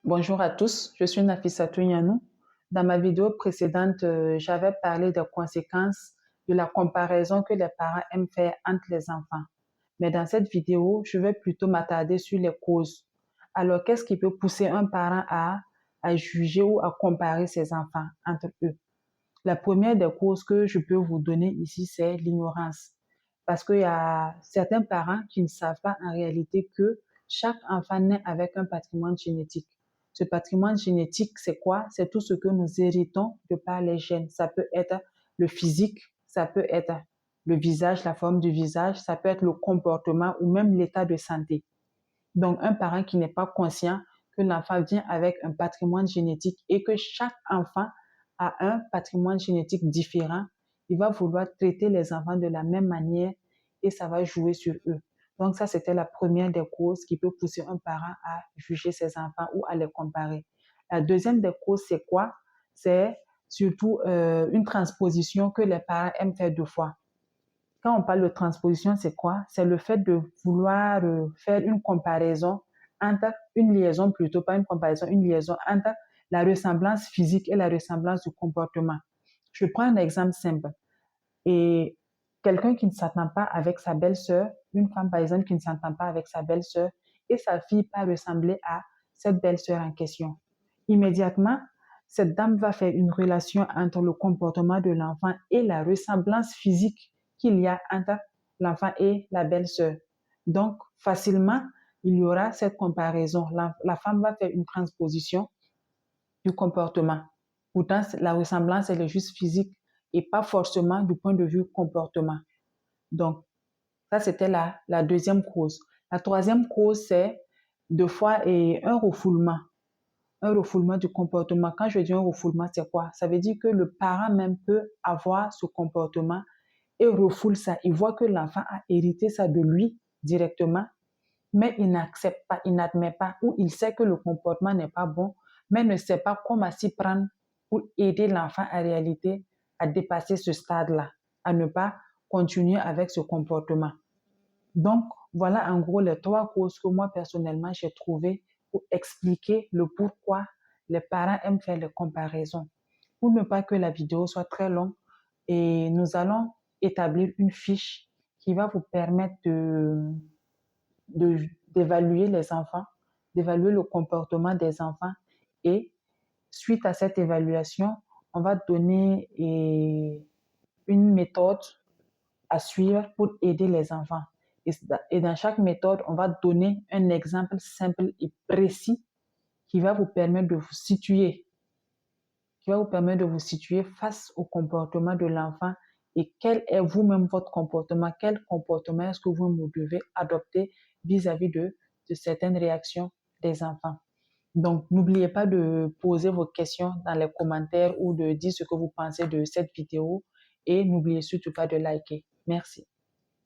Bonjour à tous, je suis Nafissatou Nianou. Dans ma vidéo précédente, j'avais parlé des conséquences de la comparaison que les parents aiment faire entre les enfants. Mais dans cette vidéo, je vais plutôt m'attarder sur les causes. Alors, qu'est-ce qui peut pousser un parent à juger ou à comparer ses enfants entre eux? La première des causes que je peux vous donner ici, c'est l'ignorance. Parce qu'il y a certains parents qui ne savent pas en réalité que chaque enfant naît avec un patrimoine génétique. Ce patrimoine génétique, c'est quoi? C'est tout ce que nous héritons de par les gènes. Ça peut être le physique, ça peut être le visage, la forme du visage, ça peut être le comportement ou même l'état de santé. Donc, un parent qui n'est pas conscient que l'enfant vient avec un patrimoine génétique et que chaque enfant a un patrimoine génétique différent, il va vouloir traiter les enfants de la même manière et ça va jouer sur eux. Donc ça, c'était la première des causes qui peut pousser un parent à juger ses enfants ou à les comparer. La deuxième des causes, c'est quoi? C'est surtout une transposition que les parents aiment faire deux fois. Quand on parle de transposition, c'est quoi? C'est le fait de vouloir faire une comparaison entre, une liaison plutôt, pas une comparaison, une liaison entre la ressemblance physique et la ressemblance du comportement. Je prends un exemple simple. Et quelqu'un qui ne s'entend pas avec sa belle-sœur, une femme par exemple qui ne s'entend pas avec sa belle-sœur, et sa fille pas ressembler à cette belle-sœur en question. Immédiatement, cette dame va faire une relation entre le comportement de l'enfant et la ressemblance physique qu'il y a entre l'enfant et la belle-sœur. Donc, facilement, il y aura cette comparaison. La femme va faire une transposition du comportement. Pourtant, la ressemblance, elle est juste physique et pas forcément du point de vue comportement. Donc, ça, c'était la deuxième cause. La troisième cause, c'est deux fois un refoulement du comportement. Quand je dis un refoulement, c'est quoi? Ça veut dire que le parent même peut avoir ce comportement et refoule ça. Il voit que l'enfant a hérité ça de lui directement, mais il n'accepte pas, il n'admet pas, ou il sait que le comportement n'est pas bon, mais ne sait pas comment s'y prendre pour aider l'enfant en réalité à dépasser ce stade-là, à ne pas continuer avec ce comportement. Donc, voilà en gros les trois causes que moi personnellement j'ai trouvées pour expliquer le pourquoi les parents aiment faire les comparaisons. Pour ne pas que la vidéo soit très longue, et nous allons établir une fiche qui va vous permettre d'évaluer les enfants, d'évaluer le comportement des enfants et suite à cette évaluation, on va donner une méthode à suivre pour aider les enfants. Et dans chaque méthode, on va donner un exemple simple et précis qui va vous permettre de vous situer, face au comportement de l'enfant et quel est vous-même votre comportement, quel comportement est-ce que vous devez adopter vis-à-vis de certaines réactions des enfants. Donc, n'oubliez pas de poser vos questions dans les commentaires ou de dire ce que vous pensez de cette vidéo et n'oubliez surtout pas de liker. Merci.